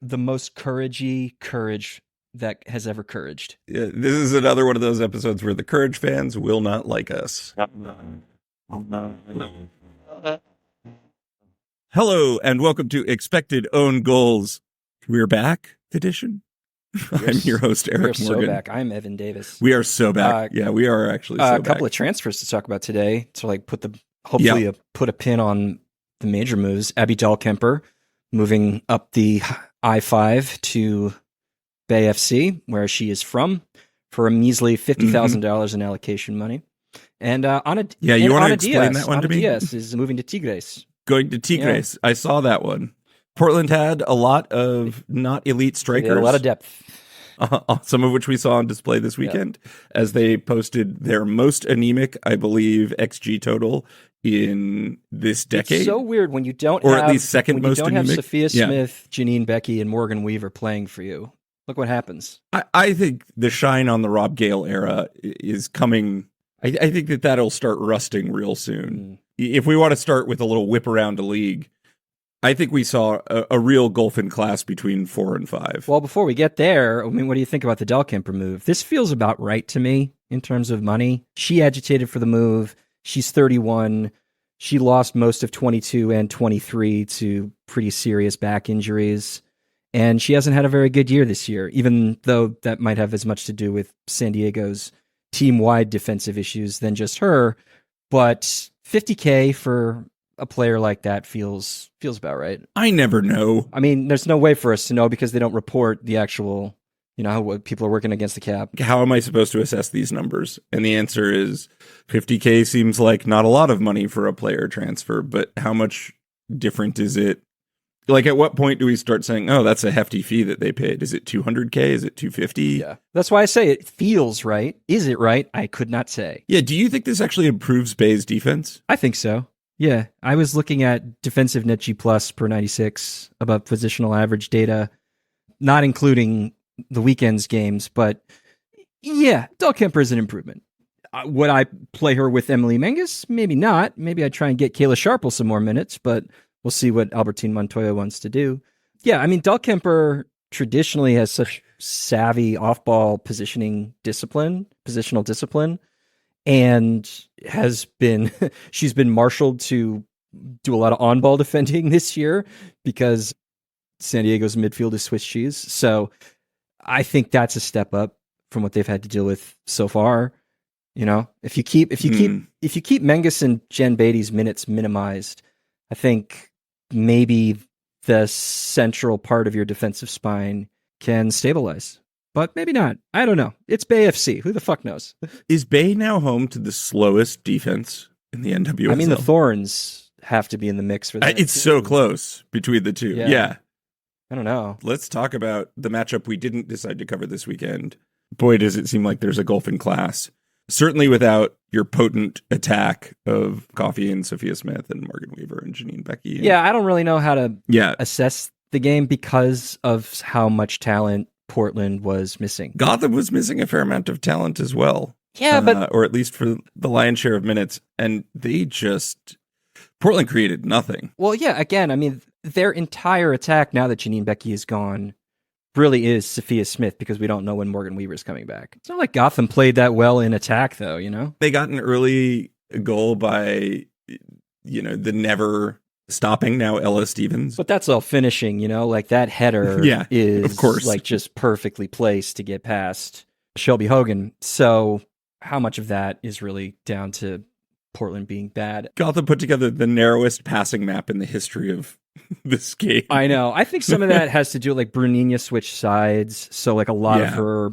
the most courage that has ever couraged. Yeah, this is another one of those episodes where the Courage fans will not like us. Hello, and welcome to Expected Own Goals. We're back edition. I'm your host, Eric We are Morgan. so back. I'm Evan Davis. We are so back. Yeah, we are actually so back. A couple of transfers to talk about today to put a pin on the major moves. Abby Dahlkemper moving up the I-5 to Bay FC, where she is from, for a measly $50,000 in allocation money. And you want to explain that one to me? Diaz is moving to Tigres. Going to Tigres. Yeah. I saw that one. Portland had a lot of not elite strikers. They had a lot of depth. Some of which we saw on display this weekend as they posted their most anemic, I believe, XG total in this decade. It's so weird when you don't or have, at least second most don't anemic. Have Sophia Smith, Janine Becky, and Morgan Weaver playing for you. Look what happens. I think the shine on the Rob Gale era is coming. I think that'll start rusting real soon. If we want to start with a little whip around a league, I think we saw a real gulf in class between 4 and 5. Well, before we get there, I mean, what do you think about the Dahlkemper move? This feels about right to me in terms of money. She agitated for the move. She's 31. She lost most of 22 and 23 to pretty serious back injuries. And she hasn't had a very good year this year, even though that might have as much to do with San Diego's team-wide defensive issues than just her. But $50K for a player like that feels about right. I never know. I mean, there's no way for us to know because they don't report the actual, what people are working against the cap. How am I supposed to assess these numbers? And the answer is $50K seems like not a lot of money for a player transfer, but how much different is it? Like, at what point do we start saying, oh, that's a hefty fee that they paid? Is it $200K? Is it $250? Yeah. That's why I say it feels right. Is it right? I could not say. Yeah. Do you think this actually improves Bay's defense? I think so. Yeah. I was looking at defensive net G plus per 96 above positional average data, not including the weekend's games, but yeah, Dahlkemper is an improvement. Would I play her with Emily Menges? Maybe not. Maybe I'd try and get Kayla Sharple some more minutes, but we'll see what Albertine Montoya wants to do. Yeah, I mean, Dahlkemper traditionally has such savvy off-ball positional discipline, and she's been marshaled to do a lot of on-ball defending this year because San Diego's midfield is Swiss cheese. So I think that's a step up from what they've had to deal with so far. If you keep Menges and Jen Beatty's minutes minimized, I think maybe the central part of your defensive spine can stabilize, but maybe not. I don't know. It's Bay FC. Who the fuck knows? Is Bay now home to the slowest defense in the NWSL? I mean, the Thorns have to be in the mix for that. It's so close between the two. Yeah. I don't know. Let's talk about the matchup we didn't decide to cover this weekend. Boy, does it seem like there's a gulf in class. Certainly without your potent attack of Coffey and Sophia Smith and Morgan Weaver and Janine Becky. Yeah, I don't really know how to assess the game because of how much talent Portland was missing. Gotham was missing a fair amount of talent as well. Yeah, but... or at least for the lion's share of minutes. And Portland created nothing. Well, yeah, again, I mean, their entire attack now that Janine Becky is gone really is Sophia Smith because we don't know when Morgan Weaver is coming back. It's not like Gotham played that well in attack, though, They got an early goal by, the never stopping now Ella Stevens. But that's all finishing, like that header is of course. Like just perfectly placed to get past Shelby Hogan. So how much of that is really down to Portland being bad? Gotham put together the narrowest passing map in the history of this game. I know. I think some of that has to do with Brunina switch sides. So like a lot of her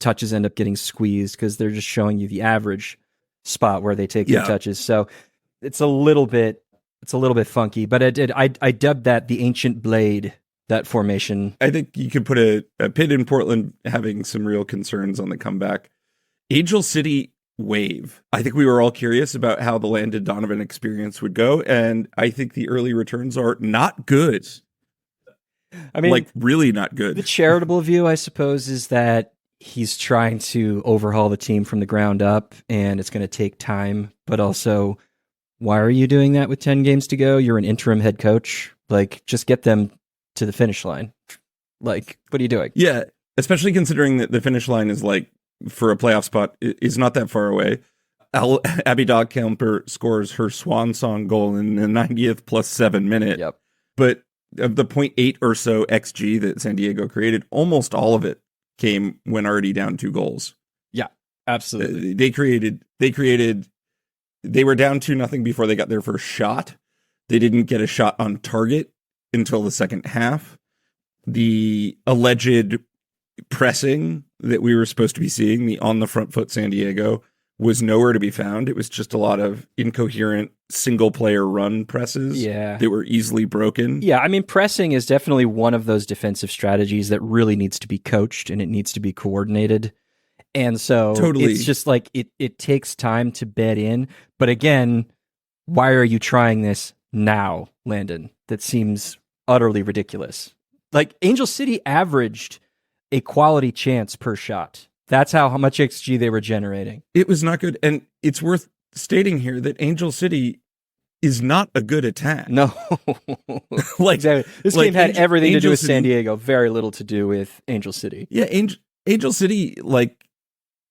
touches end up getting squeezed because they're just showing you the average spot where they take their touches. So it's a little bit funky, but I dubbed that the ancient blade, that formation. I think you could put a pin in Portland having some real concerns on the comeback. Angel City wave. I think we were all curious about how the Landon Donovan experience would go, and I think the early returns are not good. I mean, really not good. The charitable view, I suppose, is that he's trying to overhaul the team from the ground up, and it's going to take time. But also, why are you doing that with 10 games to go? You're an interim head coach. Just get them to the finish line. Like, what are you doing? Yeah, especially considering that the finish line is like, for a playoff spot, is not that far away. Abby Dogkamper scores her swan song goal in the 90th plus 7 minute. Yep. But of the 0.8 or so XG that San Diego created, almost all of it came when already down 2 goals. Yeah, absolutely. They were down 2-0 before they got their first shot. They didn't get a shot on target until the second half. The alleged pressing that we were supposed to be seeing, the on the front foot San Diego, was nowhere to be found. It was just a lot of incoherent single player run presses. Yeah. That were easily broken. Yeah, I mean, pressing is definitely one of those defensive strategies that really needs to be coached and it needs to be coordinated. And so Totally. It's just like it takes time to bed in. But again, why are you trying this now, Landon? That seems utterly ridiculous. Like, Angel City averaged a quality chance per shot. That's how much XG they were generating. It was not good. And it's worth stating here that Angel City is not a good attack. No. Like, exactly. This like game had everything to do with City, San Diego, very little to do with Angel City. Yeah, Angel City, like,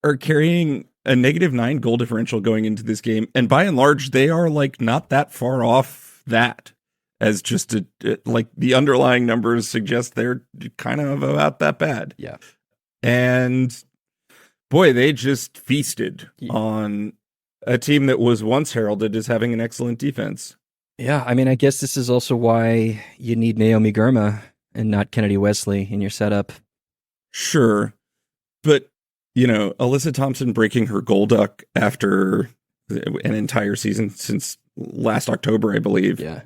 are carrying a -9 goal differential going into this game. And by and large, they are, like, not that far off that. As just like, the underlying numbers suggest they're kind of about that bad. Yeah. And boy, they just feasted on a team that was once heralded as having an excellent defense. Yeah, I mean, I guess this is also why you need Naomi Gurma and not Kennedy Wesley in your setup. Sure. But, you know, Alyssa Thompson breaking her goal duck after an entire season since last October, I believe. Yeah.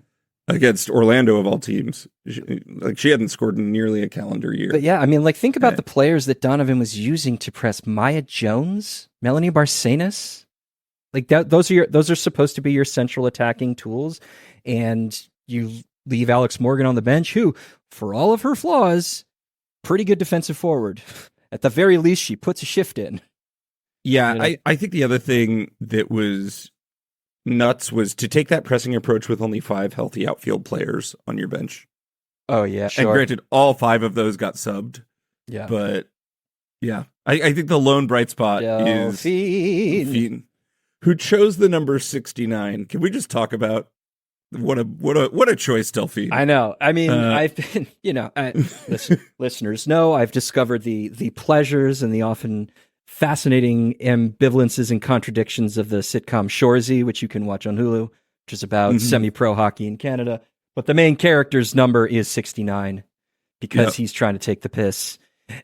Against Orlando, of all teams. She hadn't scored in nearly a calendar year. But yeah, I mean, like, think about the players that Donovan was using to press. Maya Jones, Melanie Barcenas. Like, those are supposed to be your central attacking tools. And you leave Alex Morgan on the bench, who, for all of her flaws, pretty good defensive forward. At the very least, she puts a shift in. Yeah, You know? I think the other thing that was nuts was to take that pressing approach with only 5 healthy outfield players on your bench. Oh, yeah, sure. And granted, all 5 of those got subbed. Yeah. But, yeah, I think the lone bright spot is Delphine, who chose the number 69. Can we just talk about what a choice, Delphine? I know. I mean, I've been, listeners know I've discovered the pleasures and the often fascinating ambivalences and contradictions of the sitcom Shoresy, which you can watch on Hulu, which is about semi-pro hockey in Canada. But the main character's number is 69 because he's trying to take the piss.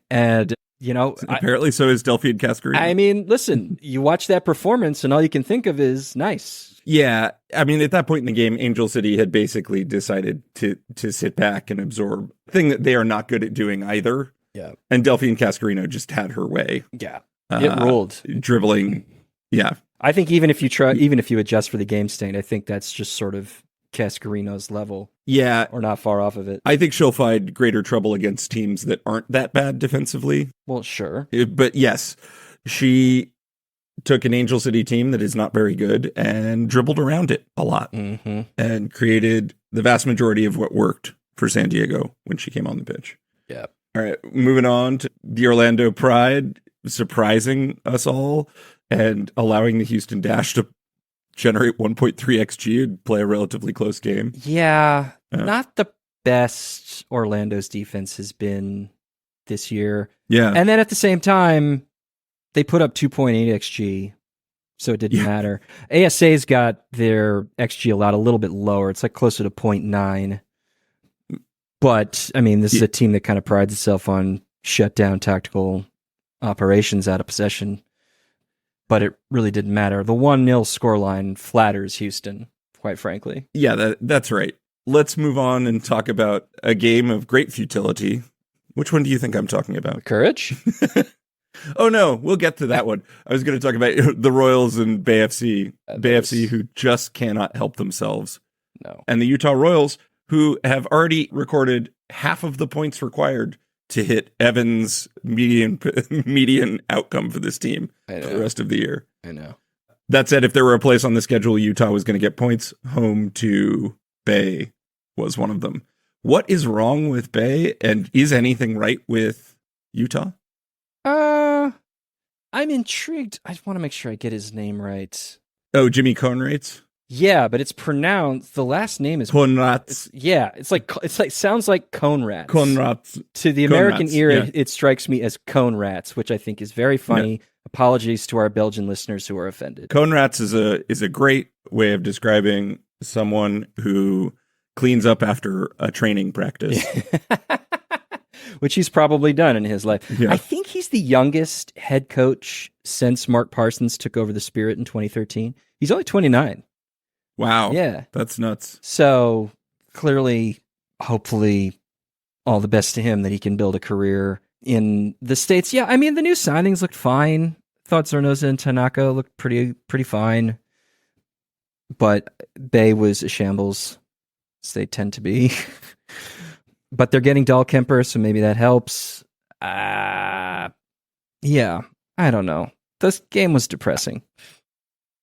And, you know... Apparently so is Delphine Cascarino. I mean, listen, you watch that performance and all you can think of is nice. Yeah. I mean, at that point in the game, Angel City had basically decided to sit back and absorb, thing that they are not good at doing either. Yeah. And Delphine Cascarino just had her way. Yeah. It ruled. Dribbling. Yeah. I think even if you adjust for the game state, I think that's just sort of Cascarino's level. Yeah. Or not far off of it. I think she'll find greater trouble against teams that aren't that bad defensively. Well, sure. But yes, she took an Angel City team that is not very good and dribbled around it a lot and created the vast majority of what worked for San Diego when she came on the pitch. Yeah. All right. Moving on to the Orlando Pride, surprising us all and allowing the Houston Dash to generate 1.3 XG and play a relatively close game. Yeah, not the best Orlando's defense has been this year. Yeah. And then at the same time, they put up 2.8 XG, so it didn't matter. ASA's got their XG allowed a little bit lower. It's like closer to 0.9. But, I mean, this is a team that kind of prides itself on shutdown tactical operations out of possession. But it really didn't matter. The 1-0 scoreline flatters Houston, quite frankly. Yeah, that's right. Let's move on and talk about a game of great futility. Which one do you think I'm talking about? Courage? Oh, no, we'll get to that one. I was going to talk about the Royals and Bay FC. Bay FC, who just cannot help themselves. No. And the Utah Royals, who have already recorded half of the points required to hit Evan's median outcome for this team for the rest of the year. I know. That said, if there were a place on the schedule Utah was going to get points, home to Bay was one of them. What is wrong with Bay, and is anything right with Utah? I'm intrigued. I want to make sure I get his name right. Oh, Jimmy Conrads? Yeah, but it's pronounced. The last name is Conrads. it's like sounds like cone rats. Conrads. To the American Rats, ear, yeah. it strikes me as cone rats, which I think is very funny. Yeah. Apologies to our Belgian listeners who are offended. Conrads is a great way of describing someone who cleans up after a training practice. Which he's probably done in his life. Yeah. I think he's the youngest head coach since Mark Parsons took over the Spirit in 2013. He's only 29. Wow. Yeah. That's nuts. So clearly, hopefully, all the best to him that he can build a career in the States. Yeah, I mean, the new signings looked fine. Thought Zornoza and Tanaka looked pretty fine. But Bay was a shambles, as they tend to be. But they're getting Dahlkemper, so maybe that helps. Yeah, I don't know. This game was depressing.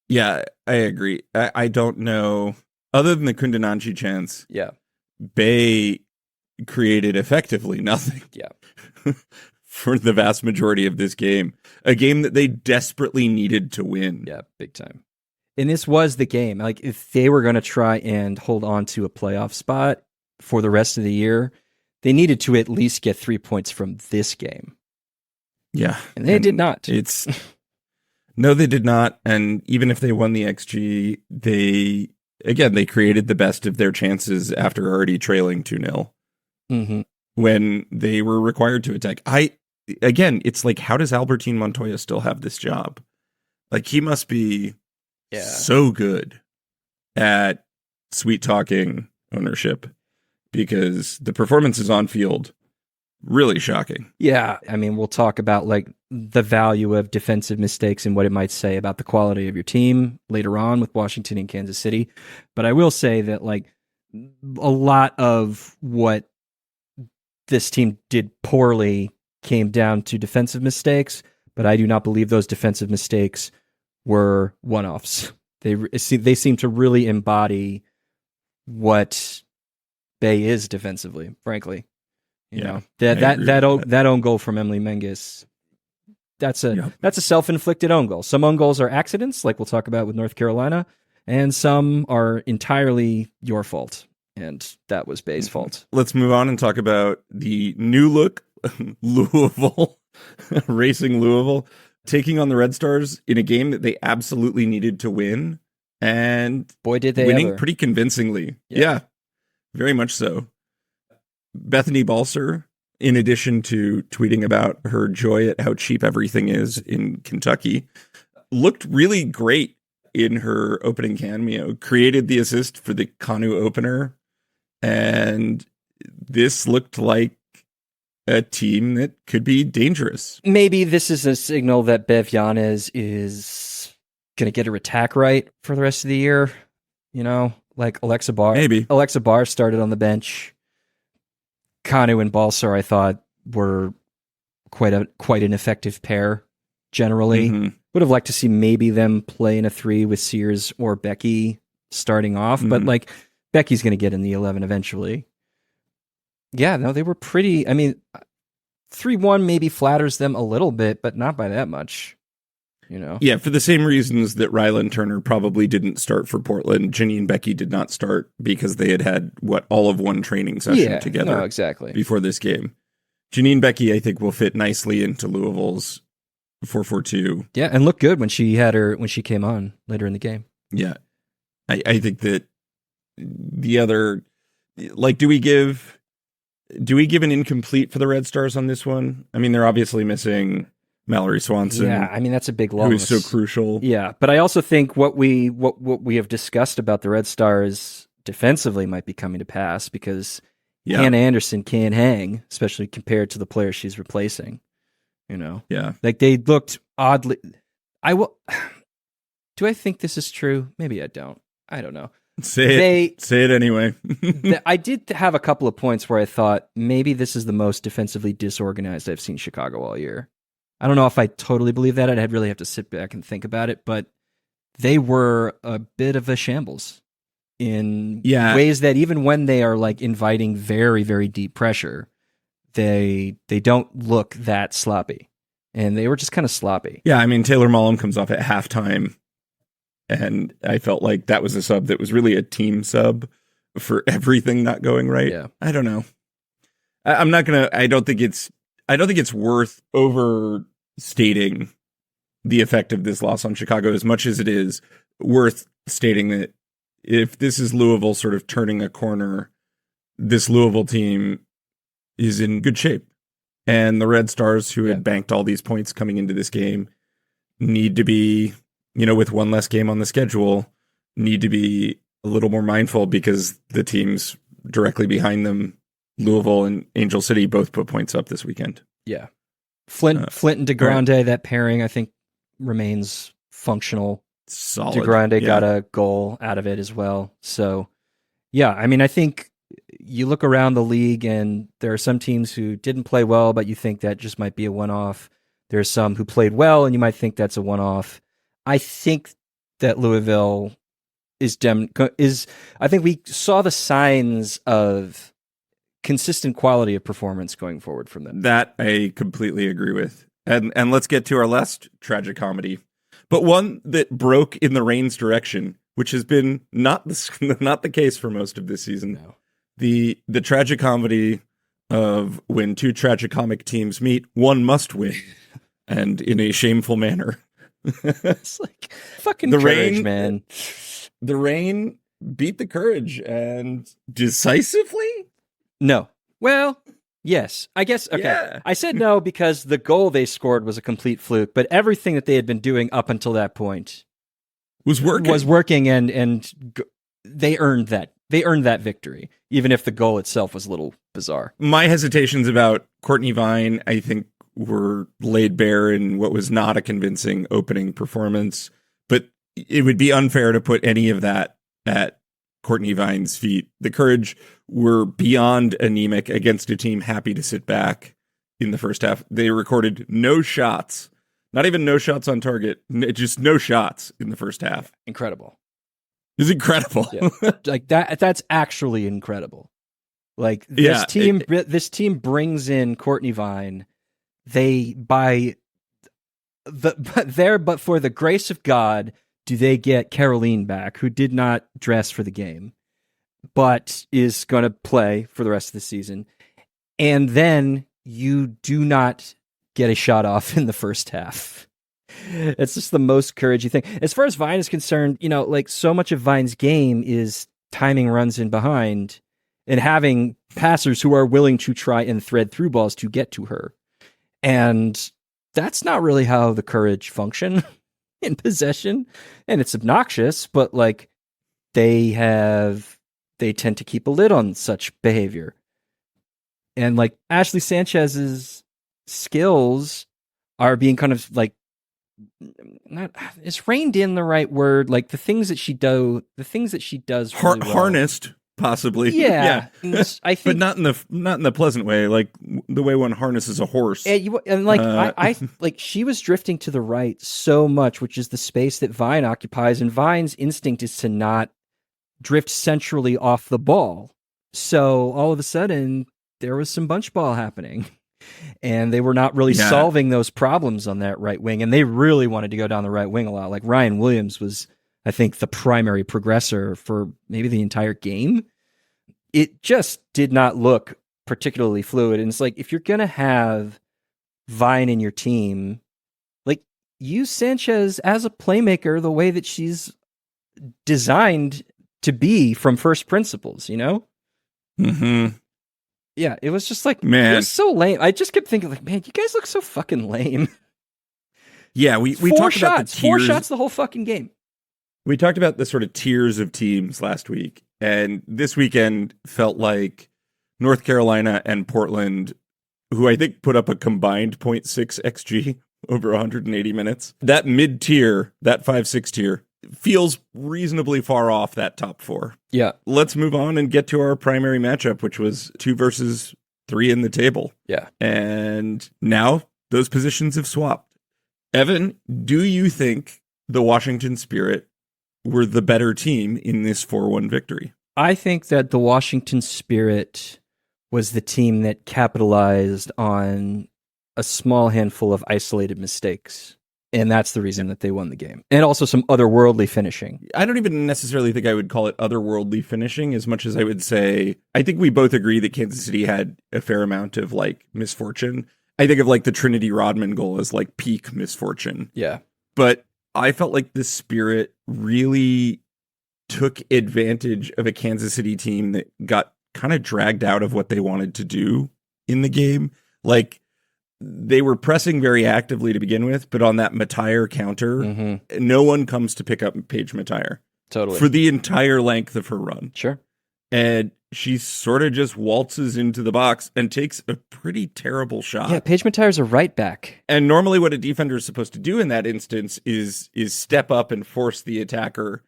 Yeah, I agree. I don't know. Other than the Kundananchi chance, yeah, Bay created effectively nothing. Yeah, for the vast majority of this game. A game that they desperately needed to win. Yeah, big time. And this was the game. Like, if they were going to try and hold on to a playoff spot for the rest of the year, they needed to at least get 3 points from this game. Yeah. And they did not. No, they did not. And even if they won the XG, they created the best of their chances after already trailing 2-0 when they were required to attack. It's like, how does Albertine Montoya still have this job? Like, he must be so good at sweet talking ownership, because the performances on field, really shocking. Yeah, I mean, we'll talk about like the value of defensive mistakes and what it might say about the quality of your team later on with Washington and Kansas City. But I will say that like a lot of what this team did poorly came down to defensive mistakes, but I do not believe those defensive mistakes were one-offs. They seem to really embody what Bay is defensively, frankly. You know, that own goal from Emily Menges, that's a self-inflicted own goal. Some own goals are accidents, like we'll talk about with North Carolina, and some are entirely your fault, and that was Bay's fault. Let's move on and talk about the new look Louisville, Racing Louisville, taking on the Red Stars in a game that they absolutely needed to win, and boy, did they winning ever. Pretty convincingly. Yeah, very much so. Bethany Balser, in addition to tweeting about her joy at how cheap everything is in Kentucky, looked really great in her opening cameo, created the assist for the Kanu opener, and this looked like a team that could be dangerous. Maybe this is a signal that Bev Yanez is going to get her attack right for the rest of the year. You know, like Alexa Barr. Maybe. Alexa Barr started on the bench. Kanu and Balser, I thought, were quite an effective pair generally. Would have liked to see maybe them play in a 3 with Sears or Becky starting off, but like Becky's going to get in the 11 eventually. Yeah, no, they were pretty. I mean, 3-1 maybe flatters them a little bit, but not by that much. You know? Yeah, for the same reasons that Rylan Turner probably didn't start for Portland, Janine Becky did not start because they had all of one training session together. No, exactly. Before this game. Janine Becky, I think, will fit nicely into Louisville's 4-4-2. Yeah, and look good when she came on later in the game. Yeah. I think that the other, like, do we give an incomplete for the Red Stars on this one? I mean, they're obviously missing Mallory Swanson. Yeah, I mean, that's a big loss. Who's so crucial. Yeah, but I also think what we have discussed about the Red Stars defensively might be coming to pass, because Hannah Anderson can't hang, especially compared to the player she's replacing. You know? Yeah. Like, they looked oddly... Do I think this is true? Maybe I don't. I don't know. Say it anyway. I did have a couple of points where I thought maybe this is the most defensively disorganized I've seen Chicago all year. I don't know if I totally believe that. I'd really have to sit back and think about it, but they were a bit of a shambles. in Yeah. ways that even when they are like inviting very, very deep pressure, they don't look that sloppy. And they were just kind of sloppy. Yeah, I mean, Taylor Mullum comes off at halftime, and I felt like that was a sub that was really a team sub for everything not going right. Yeah. I don't know. I'm not gonna. I don't think it's worth overstating the effect of this loss on Chicago as much as it is worth stating that if this is Louisville sort of turning a corner, this Louisville team is in good shape. And the Red Stars, who had banked all these points coming into this game, need to be, with one less game on the schedule, need to be a little more mindful because the teams directly behind them, Louisville and Angel City, both put points up this weekend. Yeah. Flint and DeGrande, right. that pairing, I think, remains functional. Solid. DeGrande got a goal out of it as well. So, yeah, I mean, I think you look around the league and there are some teams who didn't play well, but you think that just might be a one-off. There are some who played well and you might think that's a one-off. I think that Louisville I think we saw the signs of consistent quality of performance going forward from them. That I completely agree with. And let's get to our last tragic comedy, but one that broke in the Rain's direction, which has been not the case for most of this season. No. The tragic comedy of when two tragicomic teams meet, one must win, and in a shameful manner. It's like fucking Courage, man. The Rain beat the Courage, and decisively? No. Well, yes. I guess, okay. Yeah. I said no because the goal they scored was a complete fluke, but everything that they had been doing up until that point was working, and they earned that. They earned that victory, even if the goal itself was a little bizarre. My hesitations about Courtney Vine, I think, were laid bare in what was not a convincing opening performance, but it would be unfair to put any of that at Courtney Vine's feet. The Courage were beyond anemic against a team happy to sit back in the first half. They recorded no shots, not even no shots on target, just no shots in the first half. Incredible. It's incredible. Yeah. Like that's actually incredible. Like this team brings in Courtney Vine. But for the grace of God, do they get Caroline back, who did not dress for the game, but is going to play for the rest of the season. And then you do not get a shot off in the first half. It's just the most couragey thing. As far as Vine is concerned, like so much of Vine's game is timing runs in behind and having passers who are willing to try and thread through balls to get to her. And that's not really how the Courage function in possession. And it's obnoxious, but like they tend to keep a lid on such behavior. And like Ashley Sanchez's skills are being kind of like, not is reined in the right word, like the things that she does really well. Harnessed possibly. Yeah. I think, but not in the pleasant way, like the way one harnesses a horse. And like I like she was drifting to the right so much, which is the space that Vine occupies, and Vine's instinct is to not drift centrally off the ball. So all of a sudden there was some bunch ball happening. And they were not really solving those problems on that right wing. And they really wanted to go down the right wing a lot. Like Ryan Williams was, I think, the primary progressor for maybe the entire game. It just did not look particularly fluid. And it's like, if you're going to have Vine in your team, like use Sanchez as a playmaker the way that she's designed to be from first principles, Mm-hmm. Yeah, it was just like, man, it was so lame. I just kept thinking, like, man, you guys look so fucking lame. Yeah, we talked about the tiers. 4 shots the whole fucking game. We talked about the sort of tiers of teams last week, and this weekend felt like North Carolina and Portland, who I think put up a combined 0.6 XG over 180 minutes. That mid-tier, that 5-6 tier, feels reasonably far off that top 4. Yeah. Let's move on and get to our primary matchup, which was 2 versus 3 in the table. Yeah. And now those positions have swapped. Evan, do you think the Washington Spirit were the better team in this 4-1 victory. I think that the Washington Spirit was the team that capitalized on a small handful of isolated mistakes. And that's the reason that they won the game. And also some otherworldly finishing. I don't even necessarily think I would call it otherworldly finishing as much as I would say, I think we both agree that Kansas City had a fair amount of like misfortune. I think of like the Trinity Rodman goal as like peak misfortune. Yeah. But I felt like the Spirit really took advantage of a Kansas City team that got kind of dragged out of what they wanted to do in the game. Like, they were pressing very actively to begin with, but on that Matire counter, no one comes to pick up Paige Matire. Totally. For the entire length of her run. Sure. And she sort of just waltzes into the box and takes a pretty terrible shot. Yeah, Paige Matire's a right back. And normally what a defender is supposed to do in that instance is step up and force the attacker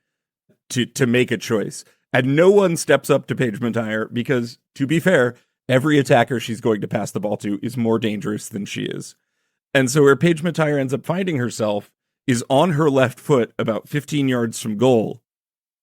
to make a choice. And no one steps up to Paige Matire because, to be fair, every attacker she's going to pass the ball to is more dangerous than she is. And so where Paige Matire ends up finding herself is on her left foot about 15 yards from goal.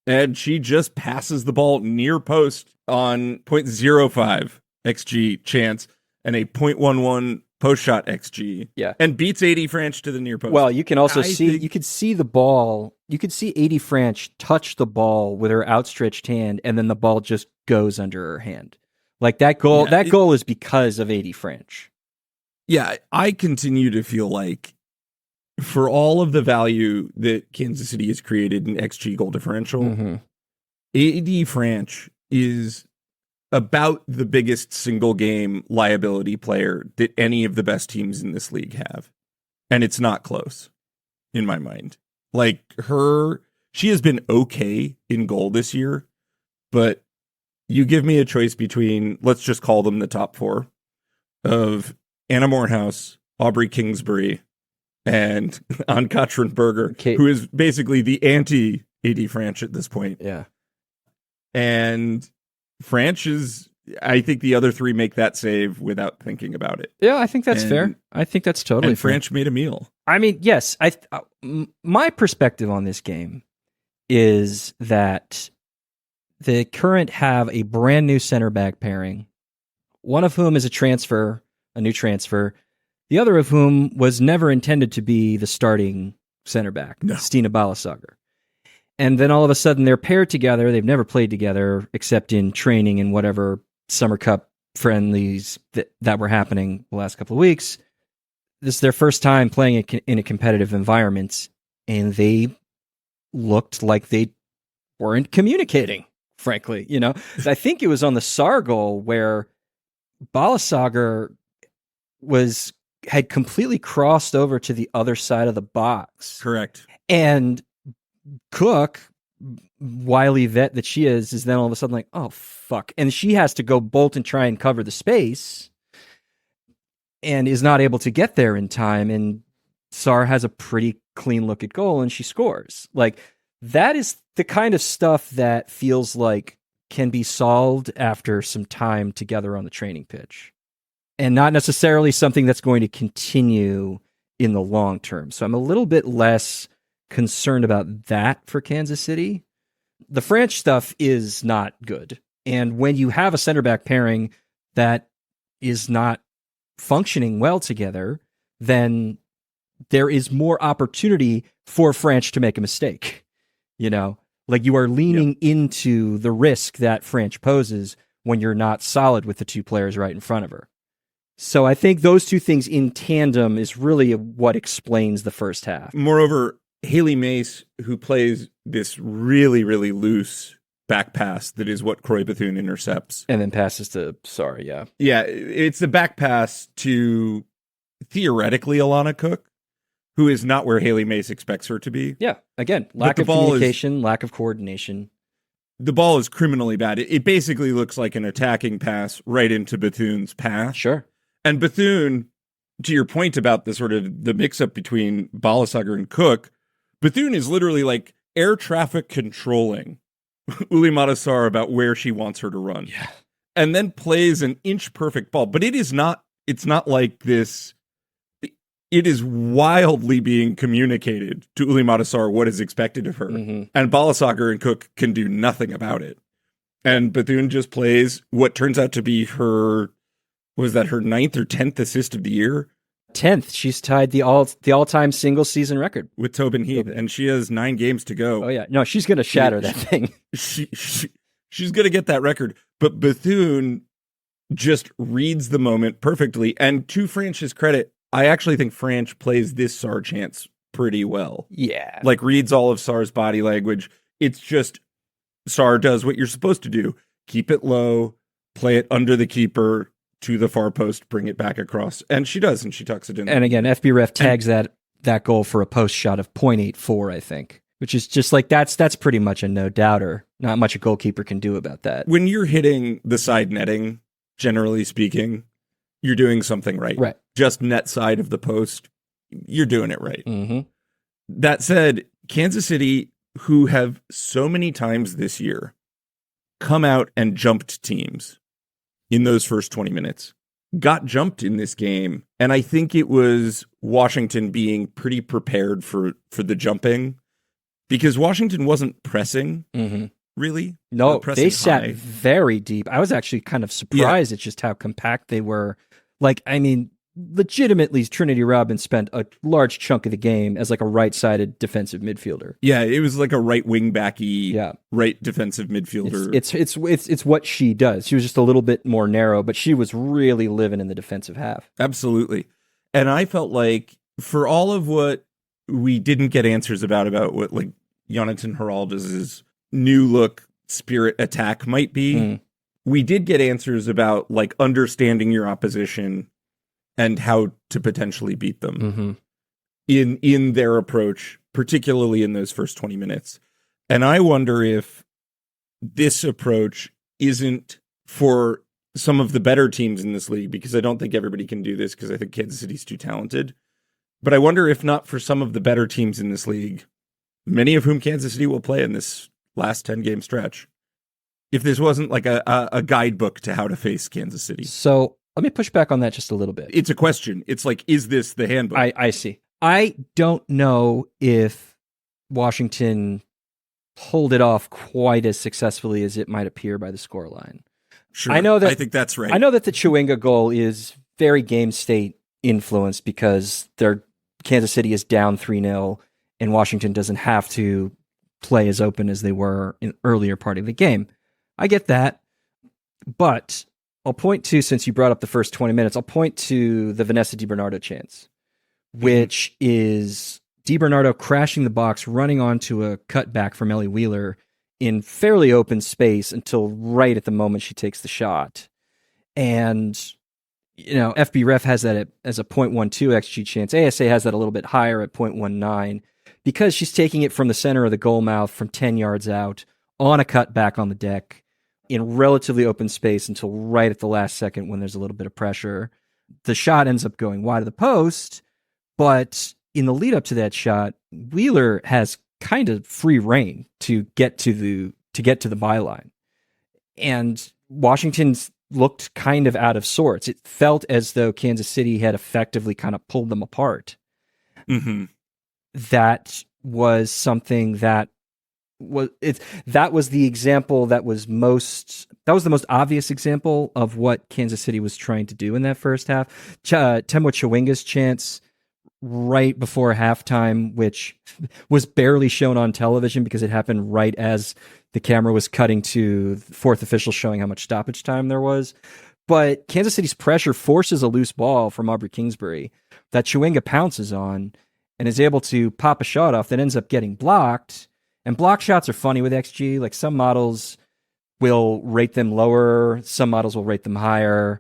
And she just passes the ball near post on 0.05 XG chance and a 0.11 post shot XG. Yeah. And beats AD French to the near post. Well, you can also you could see the ball. You could see AD French touch the ball with her outstretched hand, and then the ball just goes under her hand. Like that goal, goal is because of AD French. Yeah, I continue to feel like for all of the value that Kansas City has created in XG goal differential, AD French is about the biggest single game liability player that any of the best teams in this league have. And it's not close in my mind. Like she has been okay in goal this year, but you give me a choice between, let's just call them the top four, of Anna Morehouse, Aubrey Kingsbury, and Ann-Katrin Berger, who is basically the anti-AD French at this point. Yeah. And French is, I think the other three make that save without thinking about it. Yeah, I think that's fair. I think that's totally fair. French made a meal. I mean, yes. My perspective on this game is that the Current have a brand new center back pairing, one of whom is a new transfer, the other of whom was never intended to be the starting center back, Stina Balasager. And then all of a sudden they're paired together. They've never played together except in training and whatever Summer Cup friendlies that were happening the last couple of weeks. This is their first time playing in a competitive environment, and they looked like they weren't communicating. Frankly, I think it was on the Sar goal where Balasager had completely crossed over to the other side of the box. Correct. And Cook, wily vet that she is then all of a sudden like, oh, fuck. And she has to go bolt and try and cover the space and is not able to get there in time. And Sar has a pretty clean look at goal and she scores. Like, that is the kind of stuff that feels like can be solved after some time together on the training pitch and not necessarily something that's going to continue in the long term. So I'm a little bit less concerned about that for Kansas City. The French stuff is not good. And when you have a center back pairing that is not functioning well together, then there is more opportunity for French to make a mistake. Like you are leaning into the risk that French poses when you're not solid with the two players right in front of her. So I think those two things in tandem is really what explains the first half. Moreover, Haley Mace, who plays this really, really loose back pass that is what Croy Bethune intercepts. And then passes to Sar, yeah. Yeah, it's the back pass to theoretically Alana Cook, who is not where Haley Mace expects her to be. Yeah, again, lack of communication, lack of coordination. The ball is criminally bad. It basically looks like an attacking pass right into Bethune's path. Sure. And Bethune, to your point about the sort of the mix-up between Balasager and Cook, Bethune is literally like air traffic controlling Uli Madasar about where she wants her to run. Yeah. And then plays an inch perfect ball. But it's not like this. it is wildly being communicated to Uli Madasar what is expected of her. Mm-hmm. And Balasagar and Cook can do nothing about it. And Bethune just plays what turns out to be her 9th or 10th assist of the year? 10th. She's tied the all-time single season record with Tobin Heath, and she has 9 games to go. Oh yeah, no, she's gonna shatter that thing. She's gonna get that record. But Bethune just reads the moment perfectly. And to Franch's credit, I actually think Franch plays this Sar chance pretty well. Yeah, like reads all of Sar's body language. It's just Sar does what you're supposed to do: keep it low, play it under the keeper to the far post, bring it back across. And she does, and she tucks it in. And again, FBref tags that goal for a post shot of 0.84, I think, which is just like, that's pretty much a no doubter. Not much a goalkeeper can do about that. When you're hitting the side netting, generally speaking, you're doing something right. Right. Just net side of the post, you're doing it right. Mm-hmm. That said, Kansas City, who have so many times this year come out and jumped teams in those first 20 minutes, got jumped in this game. And I think it was Washington being pretty prepared for the jumping, because Washington wasn't pressing, really. No, they sat high. very deep. I was actually kind of surprised at just how compact they were. Like, I mean, legitimately, Trinity Robbins spent a large chunk of the game as like a right-sided defensive midfielder. Yeah, it was like a right wing backy, right defensive midfielder. It's what she does. She was just a little bit more narrow, but she was really living in the defensive half. Absolutely. And I felt like for all of what we didn't get answers about what like Jonathan Heraldez's new look spirit attack might be, we did get answers about like understanding your opposition and how to potentially beat them in their approach, particularly in those first 20 minutes. And I wonder if this approach isn't for some of the better teams in this league, because I don't think everybody can do this, because I think Kansas City's too talented. But I wonder if not for some of the better teams in this league, many of whom Kansas City will play in this last 10-game stretch, if this wasn't like a guidebook to how to face Kansas City. So let me push back on that just a little bit. It's a question. It's like, is this the handbook? I see. I don't know if Washington pulled it off quite as successfully as it might appear by the scoreline. Sure. I think that's right. I know that the Chewinga goal is very game state influenced, because Kansas City is down 3-0 and Washington doesn't have to play as open as they were in earlier part of the game. I get that. But I'll point to, since you brought up the first 20 minutes, I'll point to the Vanessa DiBernardo chance, which is DiBernardo crashing the box, running onto a cutback from Ellie Wheeler in fairly open space until right at the moment she takes the shot. And, you know, FBref has that as a 0.12 XG chance. ASA has that a little bit higher at 0.19, because she's taking it from the center of the goal mouth from 10 yards out on a cutback on the deck in relatively open space until right at the last second when there's a little bit of pressure. The shot ends up going wide of the post, but in the lead up to that shot, Wheeler has kind of free reign to get to the byline. And Washington's looked kind of out of sorts. It felt as though Kansas City had effectively kind of pulled them apart. That was something that was the example that was the most obvious example of what Kansas City was trying to do in that first half. Temwa Chewinga's chance right before halftime, which was barely shown on television because it happened right as the camera was cutting to the fourth official showing how much stoppage time there was. But Kansas City's pressure forces a loose ball from Aubrey Kingsbury that Chewinga pounces on and is able to pop a shot off that ends up getting blocked. And block shots are funny with XG. Like, some models will rate them lower, some models will rate them higher.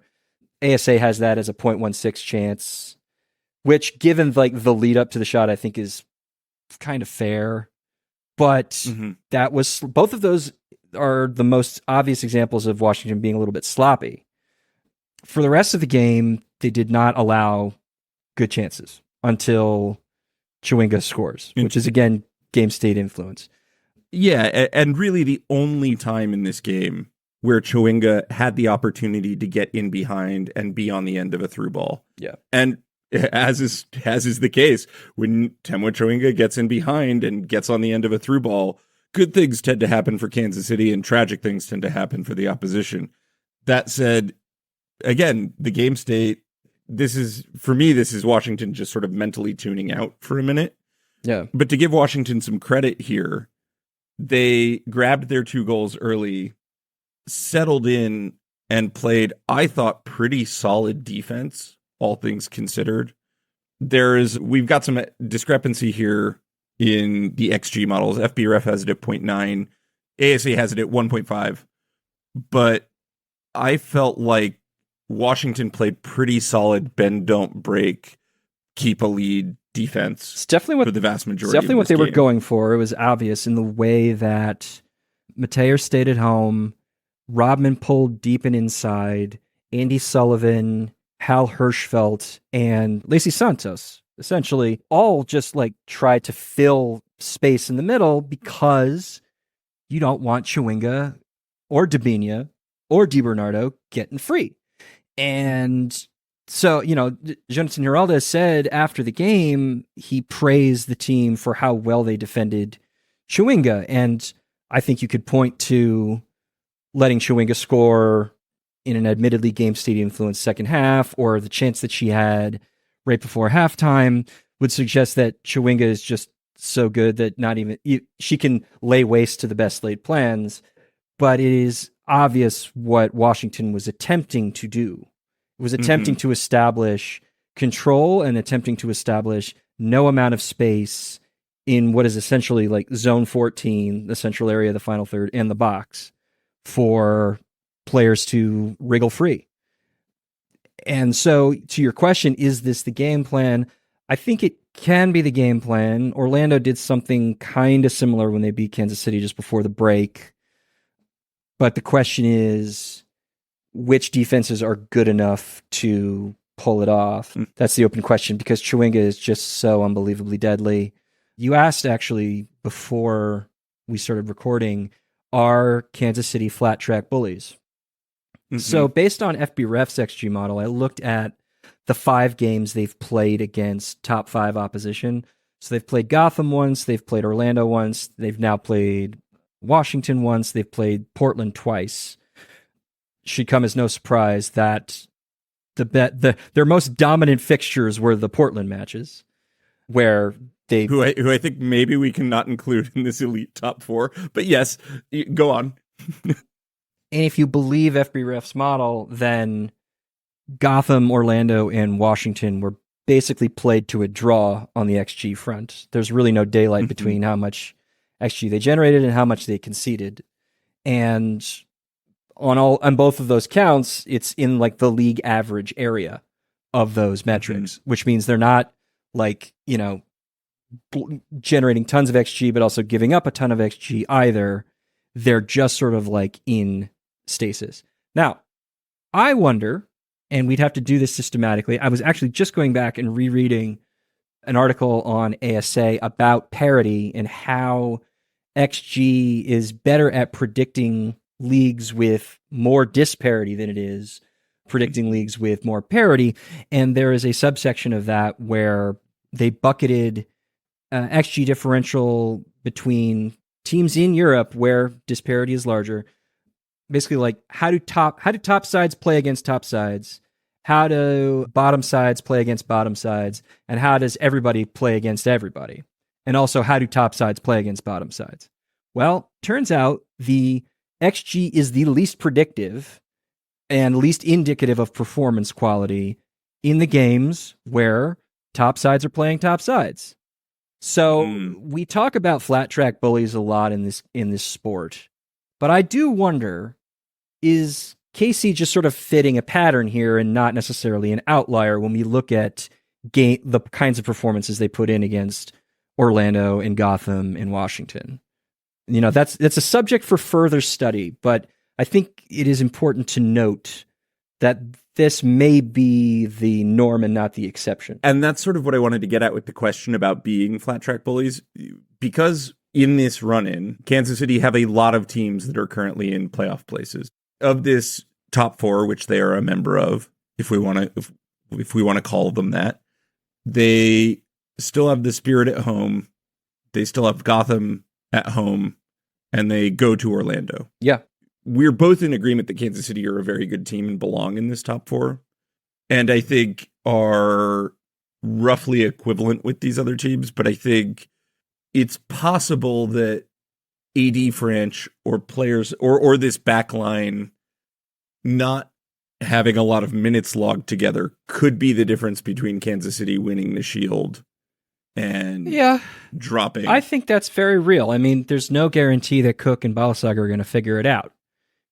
ASA has that as a 0.16 chance, which, given like the lead up to the shot, I think is kind of fair. But that was, both of those are the most obvious examples of Washington being a little bit sloppy. For the rest of the game, they did not allow good chances until Chewinga scores, which is, again, game state influence. Yeah, and really the only time in this game where Chewinga had the opportunity to get in behind and be on the end of a through ball. Yeah. And as is the case, when Temwa Chewinga gets in behind and gets on the end of a through ball, good things tend to happen for Kansas City and tragic things tend to happen for the opposition. That said, again, the game state, this is Washington just sort of mentally tuning out for a minute. Yeah. But to give Washington some credit here, they grabbed their 2 goals early, settled in, and played, I thought, pretty solid defense, all things considered. We've got some discrepancy here in the XG models. FBref has it at 0.9. ASA has it at 1.5. But I felt like Washington played pretty solid bend, don't break, keep a lead defense. It's definitely for the vast majority. Definitely what they game. were going for. It was obvious in the way that Mateer stayed at home, Rodman pulled deep and inside, Andy Sullivan, Hal Hirschfeld, and Lacey Santos essentially all just like tried to fill space in the middle because you don't want Chewinga or Dabinia or DiBernardo getting free. And so, Jonathan Giraldes said after the game, he praised the team for how well they defended Chewinga. And I think you could point to letting Chewinga score in an admittedly game state influenced second half, or the chance that she had right before halftime would suggest that Chewinga is just so good that she can lay waste to the best laid plans. But it is obvious what Washington was attempting to do. It was attempting to establish control and attempting to establish no amount of space in what is essentially like zone 14, the central area of the final third, and the box for players to wriggle free. And so to your question, is this the game plan? I think it can be the game plan. Orlando did something kind of similar when they beat Kansas City just before the break. But the question is, which defenses are good enough to pull it off? That's the open question, because Chewinga is just so unbelievably deadly. You asked actually before we started recording, are Kansas City flat track bullies? So based on FBref's XG model, I looked at the 5 games they've played against top 5 opposition. So they've played Gotham once, they've played Orlando once, they've now played Washington once, they've played Portland twice. Should come as no surprise that their most dominant fixtures were the Portland matches, where they who I think maybe we cannot include in this elite top 4. But yes, go on. And if you believe FBref's model, then Gotham, Orlando, and Washington were basically played to a draw on the XG front. There's really no daylight between how much XG they generated and how much they conceded. And on both of those counts, it's in like the league average area of those metrics, which means they're not like, generating tons of XG, but also giving up a ton of XG either. They're just sort of like in stasis. Now, I wonder, and we'd have to do this systematically. I was actually just going back and rereading an article on ASA about parity and how XG is better at predicting leagues with more disparity than it is predicting leagues with more parity. And there is a subsection of that where they bucketed XG differential between teams in Europe where disparity is larger. Basically, like how do top sides play against top sides? How do bottom sides play against bottom sides? And how does everybody play against everybody? And also, how do top sides play against bottom sides? Well, turns out the XG is the least predictive and least indicative of performance quality in the games where top sides are playing top sides. So we talk about flat track bullies a lot in this sport, but I do wonder, is KC just sort of fitting a pattern here and not necessarily an outlier when we look at the kinds of performances they put in against Orlando and Gotham and Washington? That's a subject for further study, but I think it is important to note that this may be the norm and not the exception. And that's sort of what I wanted to get at with the question about being flat track bullies, because in this run-in, Kansas City have a lot of teams that are currently in playoff places. Of this top 4, which they are a member of, if we want to call them that, They still have the Spirit at home. They still have Gotham at home, and they go to Orlando. Yeah. We're both in agreement that Kansas City are a very good team and belong in this top four. And I think are roughly equivalent with these other teams, but I think it's possible that AD French or players or this back line not having a lot of minutes logged together could be the difference between Kansas City winning the Shield and dropping. I think that's very real. I mean, there's no guarantee that Cook and Balasaga are going to figure it out.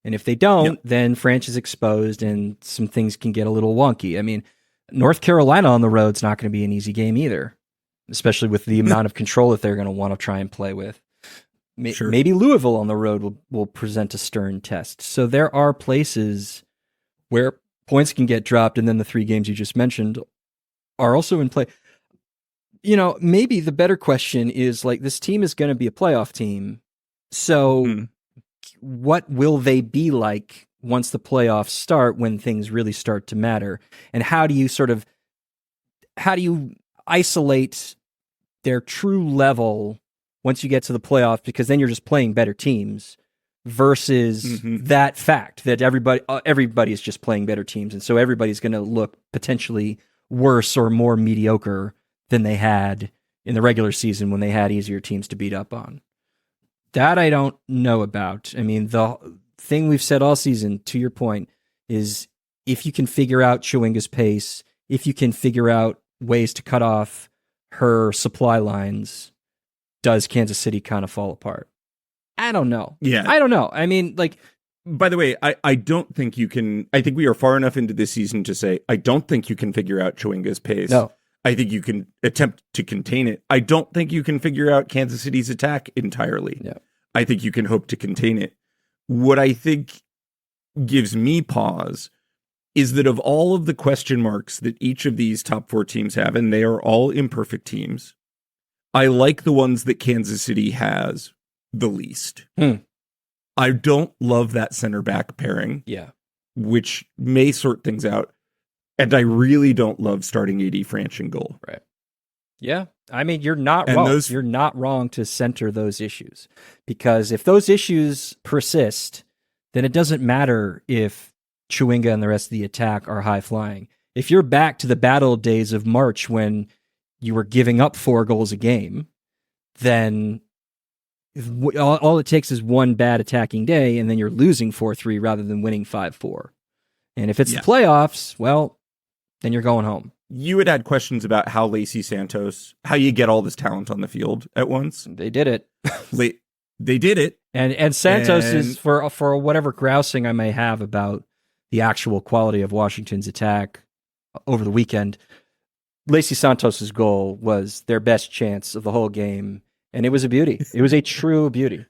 And if they don't, then French is exposed and some things can get a little wonky. I mean, North Carolina on the road's not going to be an easy game either, especially with the amount of control that they're going to want to try and play with. Sure. Maybe Louisville on the road will present a stern test. So there are places where points can get dropped, and then the 3 games you just mentioned are also in play. You know, maybe the better question is, like, this team is going to be a playoff team. So what will they be like once the playoffs start, when things really start to matter? And how do you isolate their true level once you get to the playoffs? Because then you're just playing better teams versus that fact that everybody is just playing better teams. And so everybody's going to look potentially worse or more mediocre than they had in the regular season when they had easier teams to beat up on. That I don't know about. I mean, the thing we've said all season, to your point, is if you can figure out Chewinga's pace, if you can figure out ways to cut off her supply lines, does Kansas City kind of fall apart? I don't know. Yeah. I don't know. I mean, like... By the way, I don't think you can... I think we are far enough into this season to say, I don't think you can figure out Chewinga's pace. No. I think you can attempt to contain it. I don't think you can figure out Kansas City's attack entirely. Yeah. I think you can hope to contain it. What I think gives me pause is that of all of the question marks that each of these top 4 teams have, and they are all imperfect teams, I like the ones that Kansas City has the least. I don't love that center back pairing, which may sort things out. And I really don't love starting AD French in goal. Right. Yeah. I mean, you're not wrong. You're not wrong to center those issues, because if those issues persist, then it doesn't matter if Chewinga and the rest of the attack are high flying. If you're back to the battle days of March when you were giving up 4 goals a game, then all it takes is one bad attacking day, and then you're losing 4-3 rather than winning 5-4. And if it's the playoffs, well, then you're going home. You had questions about how Lacey Santos, how you get all this talent on the field at once. They did it. They did it. And Santos is, for whatever grousing I may have about the actual quality of Washington's attack over the weekend, Lacey Santos' goal was their best chance of the whole game, and it was a beauty. It was a true beauty.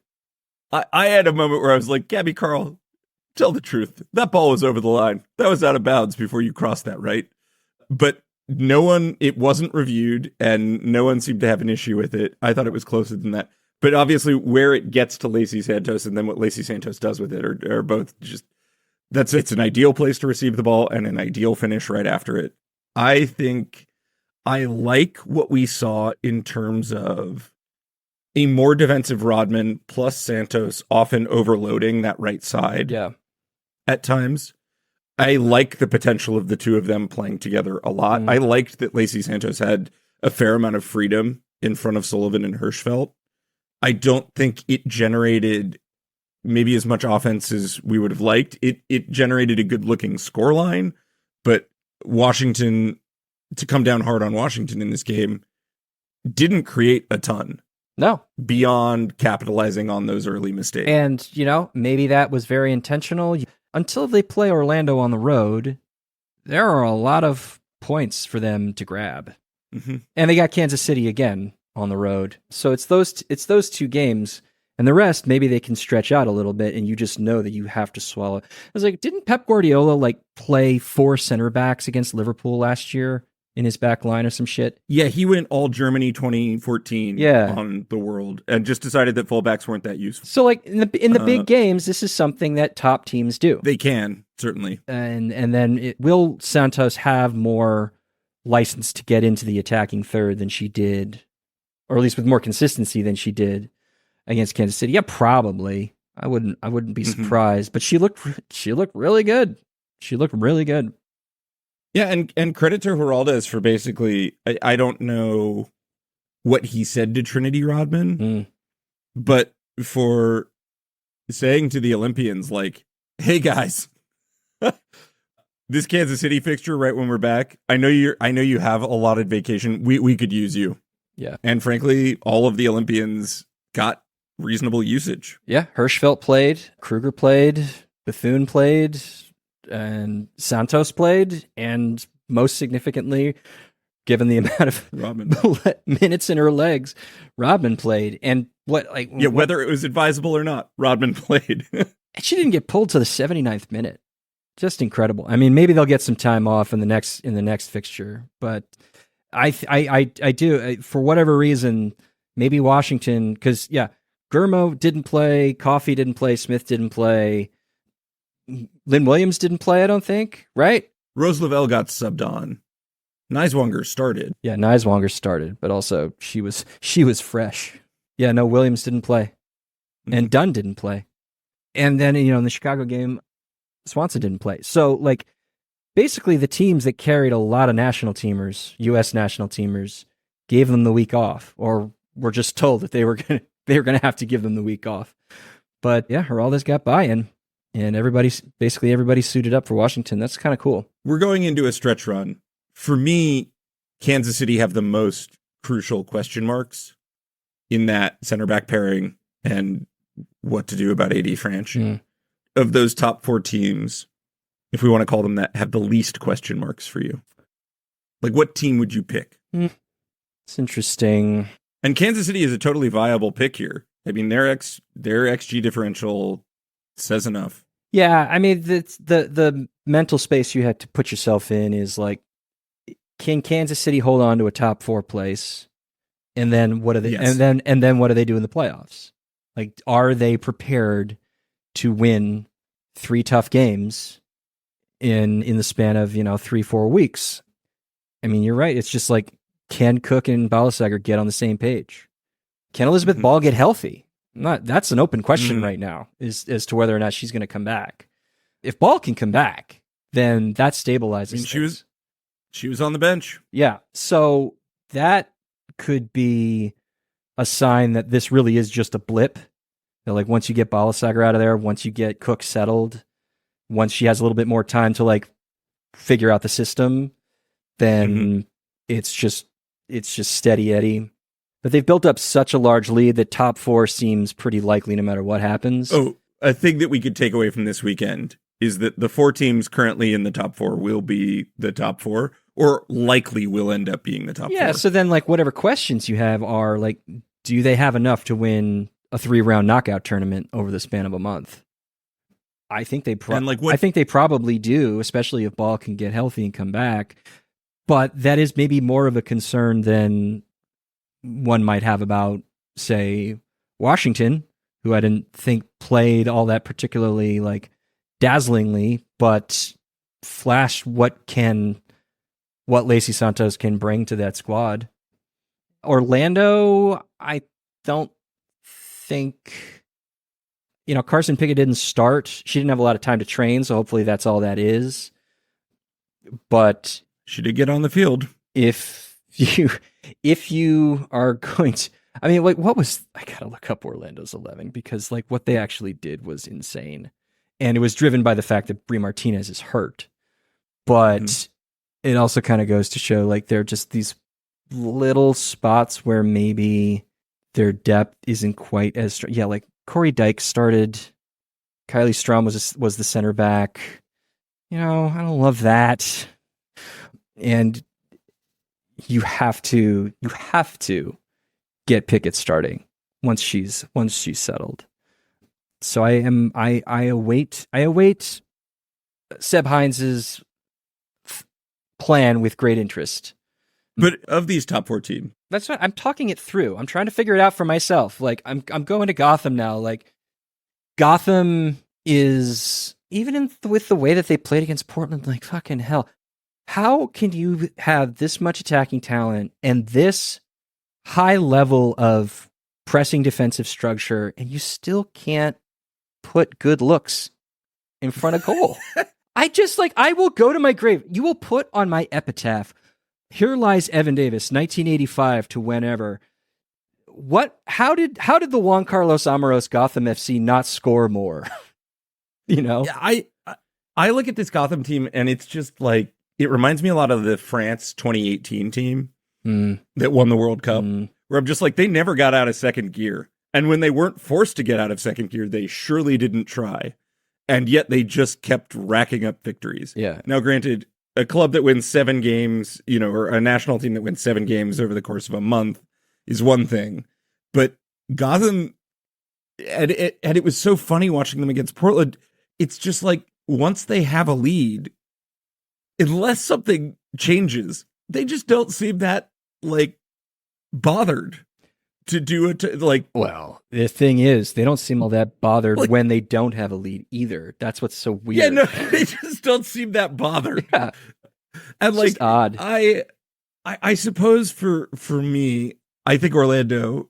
I had a moment where I was like, Gabby Carl, tell the truth. That ball was over the line. That was out of bounds before you crossed that, right? But it wasn't reviewed, and no one seemed to have an issue with it. I thought it was closer than that. But obviously, where it gets to Lacey Santos and then what Lacey Santos does with it are both just... It's an ideal place to receive the ball and an ideal finish right after it. I think I like what we saw in terms of a more defensive Rodman plus Santos often overloading that right side at times. I like the potential of the two of them playing together a lot. I liked that Lacey Santos had a fair amount of freedom in front of Sullivan and Hirschfeld. I don't think it generated maybe as much offense as we would have liked. It generated a good-looking scoreline, but Washington, to come down hard on Washington in this game, didn't create a ton. No. Beyond capitalizing on those early mistakes. And, maybe that was very intentional. Until they play Orlando on the road, there are a lot of points for them to grab. And they got Kansas City again on the road. So it's those 2 games. And the rest, maybe they can stretch out a little bit, and you just know that you have to swallow. I was like, didn't Pep Guardiola play 4 center backs against Liverpool last year in his back line or some shit? Yeah, he went all Germany 2014 on the world and just decided that fullbacks weren't that useful. So in the big games, this is something that top teams do. They can, certainly. And then will Santos have more license to get into the attacking third than she did, or at least with more consistency than she did against Kansas City. Yeah, probably. I wouldn't be surprised, but she looked really good. She looked really good. Yeah, and credit to Geraldes for basically, I don't know what he said to Trinity Rodman, but for saying to the Olympians, like, hey guys, this Kansas City fixture right when we're back, I know you have a allotted vacation. We could use you. Yeah. And frankly, all of the Olympians got reasonable usage. Yeah, Hirschfeld played, Kruger played, Bethune played, and Santos played, and most significantly, given the amount of minutes in her legs, Rodman played. And whether it was advisable or not, Rodman played. She didn't get pulled to the 79th minute. Just incredible. I mean, maybe they'll get some time off in the next fixture, but I do, for whatever reason, maybe Washington, because Gurmo didn't play, Coffey didn't play, Smith didn't play, Lynn Williams didn't play, I don't think, right? Rose Lavelle got subbed on. Neiswanger started. Yeah, Neiswanger started, but also she was fresh. Yeah, no, Williams didn't play. And Dunn didn't play. And then, in the Chicago game, Swanson didn't play. So, basically the teams that carried a lot of national teamers, U.S. national teamers, gave them the week off, or were just told that they were gonna have to give them the week off. But yeah, Geraldes got buy-in, and everybody suited up for Washington. That's kind of cool. We're going into a stretch run. For me, Kansas City have the most crucial question marks in that center back pairing and what to do about AD French. Of those top 4 teams, if we want to call them that, have the least question marks for you. Like, what team would you pick? It's interesting. And Kansas City is a totally viable pick here. I mean, their XG differential says enough. Yeah, I mean, the mental space you had to put yourself in is like, can Kansas City hold on to a top 4 place? And then what do they? Yes. And then what do they do in the playoffs? Like, are they prepared to win 3 tough games in the span of 3-4 weeks? I mean, you're right. It's just like, can Cook and Balasager get on the same page? Can Elizabeth Ball get healthy? That's an open question right now, as to whether or not she's going to come back. If Ball can come back, then that stabilizes. I mean, she was on the bench. Yeah, so that could be a sign that this really is just a blip. That, like, once you get Balasager out of there, once you get Cook settled, once she has a little bit more time to figure out the system, then it's just steady Eddie. But they've built up such a large lead that top 4 seems pretty likely no matter what happens. Oh, a thing that we could take away from this weekend is that the 4 teams currently in the top 4 will be the top 4, or likely will end up being the top 4. Yeah, so then whatever questions you have are do they have enough to win a 3-round knockout tournament over the span of a month? I think they probably do, especially if Ball can get healthy and come back. But that is maybe more of a concern than one might have about, say, Washington, who I didn't think played all that particularly dazzlingly, but flashed what Lacey Santos can bring to that squad. Orlando, I don't think, Carson Pickett didn't start. She didn't have a lot of time to train, so hopefully that's all that is. But she did get on the field. If you are going to, I mean, I gotta look up Orlando's 11, because what they actually did was insane. And it was driven by the fact that Brie Martinez is hurt. But it also kind of goes to show there are just these little spots where maybe their depth isn't quite as strong. Yeah, Corey Dyke started. Kylie Strom was the center back. I don't love that. And you have to get Pickett starting once she's settled. So I await Seb Hines' plan with great interest. But of these top 4 teams, that's right. I'm talking it through. I'm trying to figure it out for myself. I'm going to Gotham now. Gotham is, even with the way that they played against Portland, fucking hell. How can you have this much attacking talent and this high level of pressing defensive structure, and you still can't put good looks in front of goal? I will go to my grave. You will put on my epitaph, here lies Evan Davis, 1985 to whenever. How did the Juan Carlos Amaros Gotham FC not score more? Yeah, I look at this Gotham team and it's just like, it reminds me a lot of the France 2018 team that won the World Cup, where I'm just like, they never got out of second gear. And when they weren't forced to get out of second gear, they surely didn't try. And yet they just kept racking up victories. Yeah. Now, granted, a club that wins 7 games, or a national team that wins 7 games over the course of a month is one thing. But Gotham, and it was so funny watching them against Portland. It's just like, once they have a lead, unless something changes, they just don't seem that like bothered to do it. Well, the thing is, they don't seem all that bothered when they don't have a lead either. That's what's so weird. Yeah, no, they just don't seem that bothered. Yeah. And it's just odd. I suppose for me, I think Orlando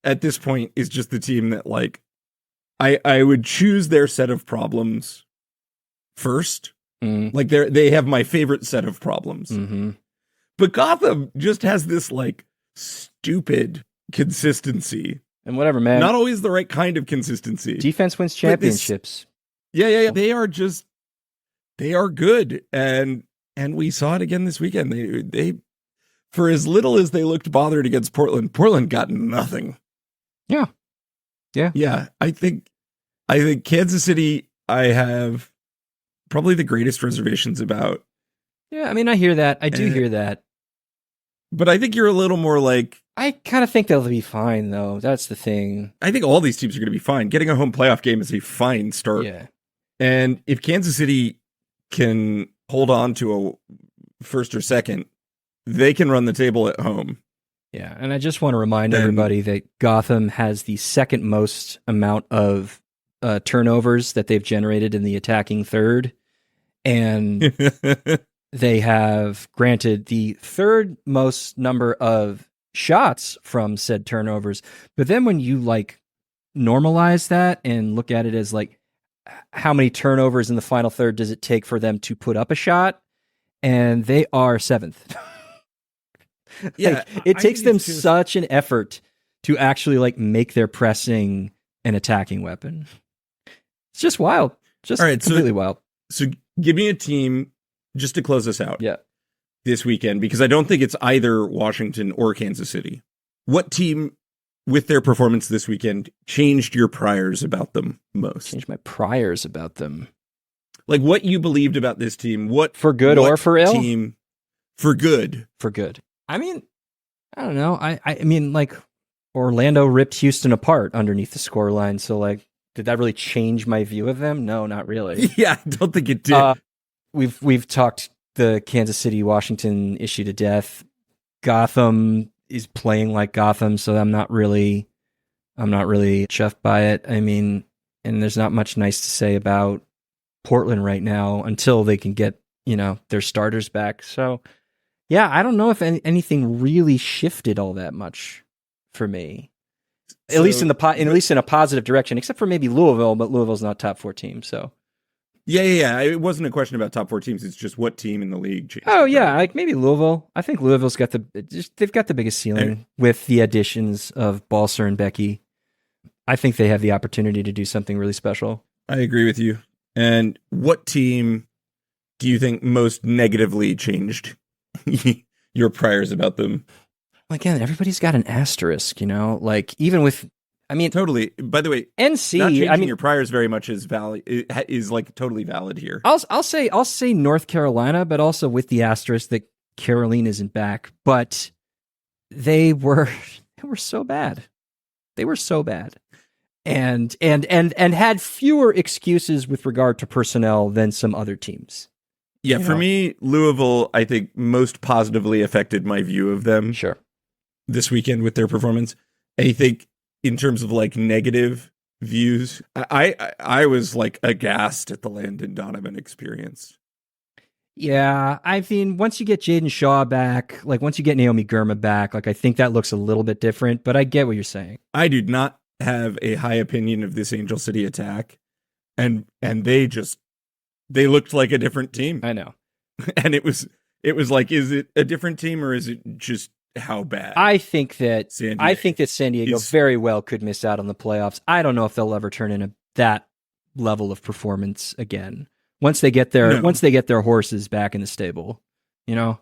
at this point is just the team that like I would choose their set of problems first. Like they have my favorite set of problems. But Gotham just has this like stupid consistency. And whatever, man. Not always the right kind of consistency. Defense wins championships. Yeah. They are good. And we saw it again this weekend. They for as little as they looked bothered against Portland got nothing. Yeah. I think Kansas City, I have probably the greatest reservations about. Yeah, I mean, I hear that. I do hear that. But I think you're a little more like... I kind of think they'll be fine, though. That's the thing. I think all these teams are going to be fine. Getting a home playoff game is a fine start. Yeah. And if Kansas City can hold on to a first or second, they can run the table at home. Yeah, and I just want to remind everybody that Gotham has the second most amount of turnovers that they've generated in the attacking third. And they have granted the third most number of shots from said turnovers. But then when you like normalize that and look at it as like, how many turnovers in the final third does it take for them to put up a shot? And they are 7th. Yeah, it takes them such an effort to actually like make their pressing an attacking weapon. It's just wild. Just completely wild. So give me a team just to close us out. Yeah. This weekend, because I don't think it's either Washington or Kansas City. What team with their performance this weekend changed your priors about them most? Changed my priors about them. Like what you believed about this team. What for good or for ill? Team for good. For good. I mean, I don't know. I mean, like Orlando ripped Houston apart underneath the scoreline. So like, did that really change my view of them? No, not really. Yeah, I don't think it did. We've talked the Kansas City Washington issue to death. Gotham is playing like Gotham, so I'm not really chuffed by it. I mean, and there's not much nice to say about Portland right now until they can get, their starters back. So, yeah, I don't know if anything really shifted all that much for me. At least in a positive direction, except for maybe Louisville, but Louisville's not top 4 team, so. Yeah. It wasn't a question about top 4 teams. It's just what team in the league changed. Oh yeah, like maybe Louisville. I think Louisville's got they've got the biggest ceiling with the additions of Balser and Becky. I think they have the opportunity to do something really special. I agree with you. And what team do you think most negatively changed your priors about them? Again, everybody's got an asterisk, like even with, I mean, totally. By the way, NC. Not changing your priors very much is valid. Is like totally valid here. I'll say North Carolina, but also with the asterisk that Caroline isn't back. But they were so bad. They were so bad, and had fewer excuses with regard to personnel than some other teams. Yeah, for me, Louisville, I think most positively affected my view of them. Sure. This weekend with their performance, I think. In terms of like negative views, I was like aghast at the Landon Donovan experience. Yeah, I mean, once you get Jaden Shaw back, like once you get Naomi Gurma back, like I think that looks a little bit different, but I get what you're saying. I do not have a high opinion of this Angel City attack, and they looked like a different team. I know. And it was like, is it a different team or is it just how bad? I think that San Diego very well could miss out on the playoffs. I don't know if they'll ever turn into that level of performance again. Once they get their horses back in the stable, you know.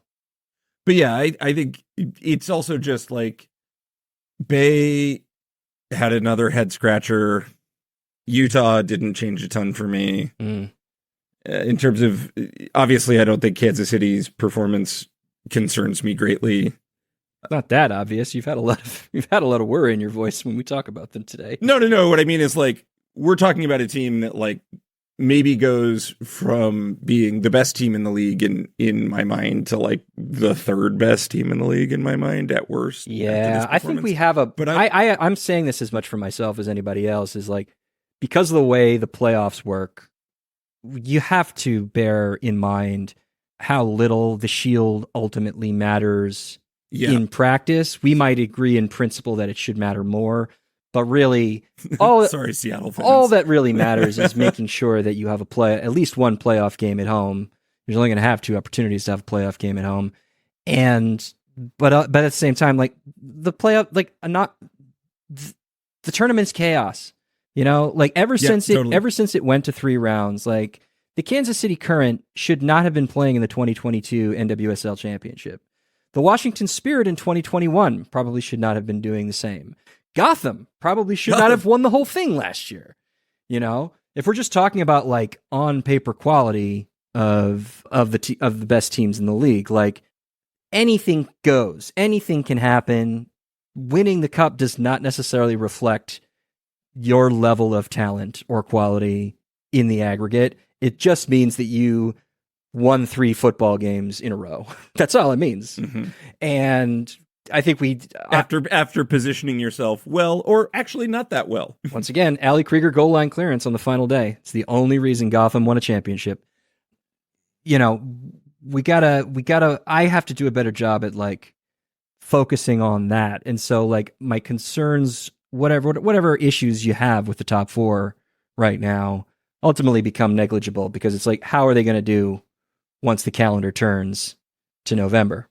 But yeah, I think it's also just like Bay had another head scratcher. Utah didn't change a ton for me. In terms of, obviously, I don't think Kansas City's performance concerns me greatly. Not that obvious. You've had a lot of worry in your voice when we talk about them today. No. What I mean is, like, we're talking about a team that, like, maybe goes from being the best team in the league in my mind to like the third best team in the league in my mind at worst. Yeah, I think we have I'm saying this as much for myself as anybody else, is like, because of the way the playoffs work, you have to bear in mind how little the Shield ultimately matters in practice. We might agree in principle that it should matter more, but really, sorry, Seattle fans. All that really matters is making sure that you have at least one playoff game at home. You're only going to have two opportunities to have a playoff game at home, but at the same time, like the playoff, like the tournament's chaos. You know, like ever since it went to 3 rounds, like the Kansas City Current should not have been playing in the 2022 NWSL Championship. The Washington Spirit in 2021 probably should not have been doing the same. Gotham probably should not have won the whole thing last year. You know, if we're just talking about like on paper quality of the best teams in the league, like anything goes, anything can happen. Winning the cup does not necessarily reflect your level of talent or quality in the aggregate. It just means that you won 3 football games in a row. That's all it means. Mm-hmm. And I think after positioning yourself well, or actually not that well. Once again, Ali Krieger goal line clearance on the final day. It's the only reason Gotham won a championship. You know, I have to do a better job at like focusing on that. And so like my concerns, whatever issues you have with the top 4 right now, ultimately become negligible, because it's like, how are they going to do once the calendar turns to November?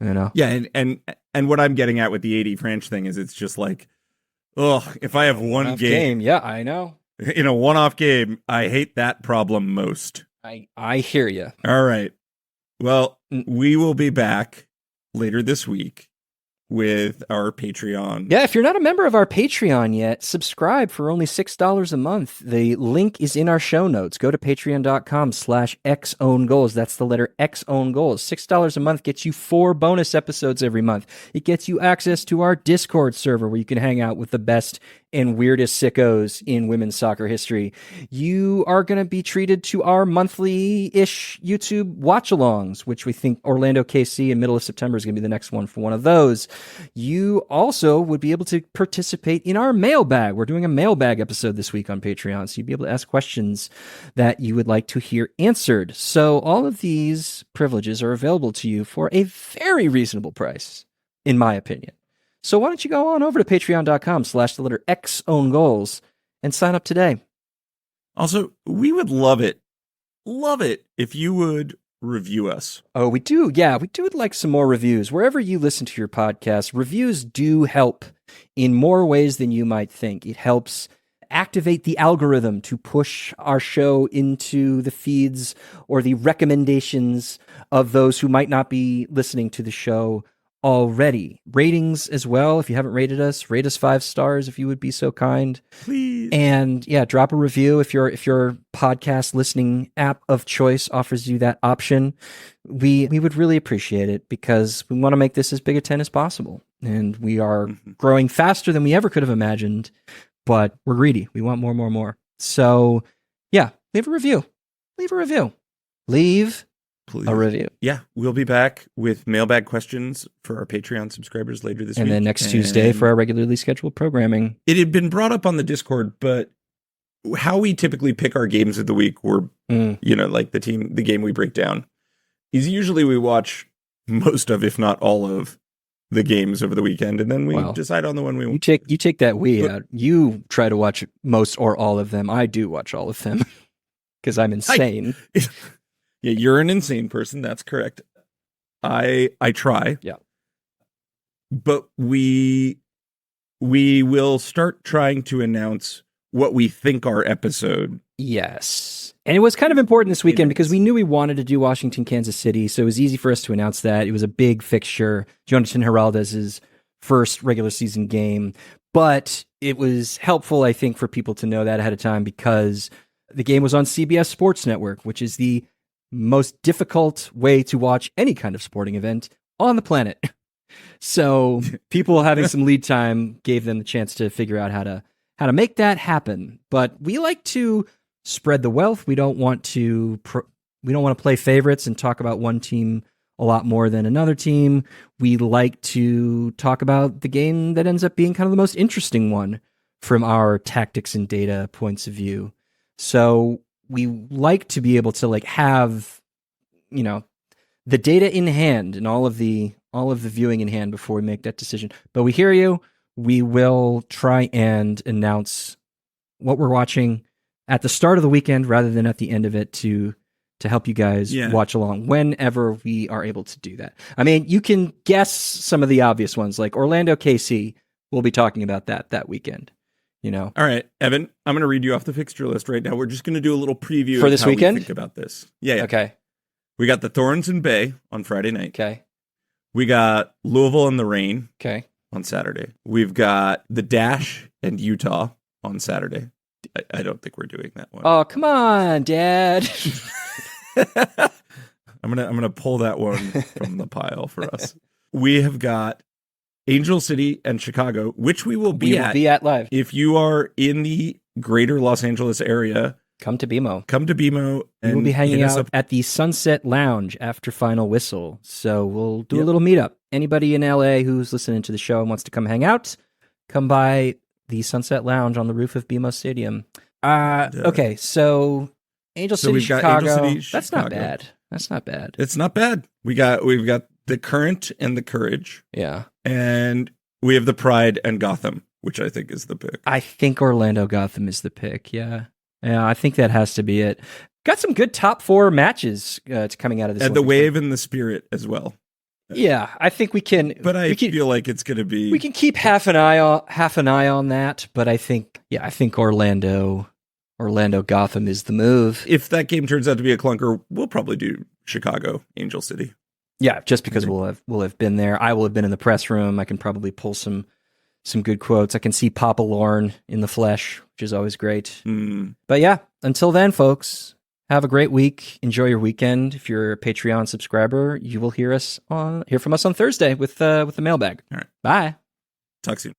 You know? Yeah, and what I'm getting at with the 80 French thing is, it's just like, if I have one game. Yeah, I know. In a one-off game, I hate that problem most. I hear you. All right. Well, we will be back later this week with our Patreon. Yeah, if you're not a member of our Patreon yet, subscribe for only $6 a month. The link is in our show notes. Go to patreon.com/XOwnGoals. That's the letter X Own Goals. $6 a month gets you 4 bonus episodes every month. It gets you access to our Discord server where you can hang out with the best and weirdest sickos in women's soccer history. You are going to be treated to our monthly-ish YouTube watch-alongs, which we think Orlando KC in middle of September is going to be the next one for one of those. You also would be able to participate in our mailbag. We're doing a mailbag episode this week on Patreon, so you'd be able to ask questions that you would like to hear answered. So all of these privileges are available to you for a very reasonable price, in my opinion. So why don't you go on over to patreon.com/the letter X Own Goals and sign up today. Also, we would love it if you would review us. Oh, we do. Yeah, we do like some more reviews. Wherever you listen to your podcast, reviews do help in more ways than you might think. It helps activate the algorithm to push our show into the feeds or the recommendations of those who might not be listening to the show already. Ratings as well. If you haven't rated us, rate us 5 stars if you would be so kind. Please. And yeah, drop a review if your podcast listening app of choice offers you that option. We would really appreciate it, because we want to make this as big a tent as possible. And we are growing faster than we ever could have imagined, but we're greedy. We want more. So yeah, leave a review. Leave a review. Please. A review. Yeah, we'll be back with mailbag questions for our Patreon subscribers later this week. And then next Tuesday for our regularly scheduled programming. It had been brought up on the Discord, but how we typically pick our games of the week were, like the game we break down. is usually we watch most of, if not all of, the games over the weekend, and then we decide on the one we want. You take that out. You try to watch most or all of them. I do watch all of them because I'm insane. Yeah, you're an insane person. That's correct. I try. Yeah. But we will start trying to announce what we think our episode. Yes. And it was kind of important this weekend because we knew we wanted to do Washington, Kansas City, so it was easy for us to announce that. It was a big fixture. Jonathan Heraldez's first regular season game. But it was helpful, I think, for people to know that ahead of time because the game was on CBS Sports Network, which is the most difficult way to watch any kind of sporting event on the planet. So people having some lead time gave them the chance to figure out how to make that happen. But we like to spread the wealth. We don't want to play favorites and talk about one team a lot more than another team. We like to talk about the game that ends up being kind of the most interesting one from our tactics and data points of view. So we like to be able to have, the data in hand and all of the viewing in hand before we make that decision. But we hear you. We will try and announce what we're watching at the start of the weekend rather than at the end of it to help you guys watch along whenever we are able to do that. I mean, you can guess some of the obvious ones, like Orlando KC. We'll be talking about that weekend. All right, Evan, I'm going to read you off the fixture list right now. We're just going to do a little preview for of this how weekend. We think about this. Yeah. Okay. We got the Thorns and Bay on Friday night. Okay. We got Louisville and the Rain. Okay. On Saturday. We've got the Dash and Utah on Saturday. I don't think we're doing that one. Oh, come on, Dad. I'm gonna pull that one from the pile for us. We have got Angel City and Chicago, which we will be at live. If you are in the greater Los Angeles area, come to BMO. And we'll be hanging out at the Sunset Lounge after Final Whistle. So we'll do a little meetup. Anybody in LA who's listening to the show and wants to come hang out, come by the Sunset Lounge on the roof of BMO Stadium. Okay, so Angel City, Chicago. Angel City, That's not bad. It's not bad. We've got the Current and the Courage. Yeah. And we have the Pride and Gotham, which I think is the pick. I think Orlando Gotham is the pick, yeah. Yeah, I think that has to be it. Got some good top 4 matches coming out of this. And the Wave and the Spirit as well. Yeah, I think we can. But I feel like it's going to be. We can keep half an eye on that. But I think Orlando Gotham is the move. If that game turns out to be a clunker, we'll probably do Chicago Angel City. Yeah, just because we'll have been there. I will have been in the press room. I can probably pull some good quotes. I can see Papa Lorne in the flesh, which is always great. But yeah, until then, folks. Have a great week. Enjoy your weekend. If you're a Patreon subscriber, you will hear from us on Thursday with the mailbag. All right. Bye. Talk soon.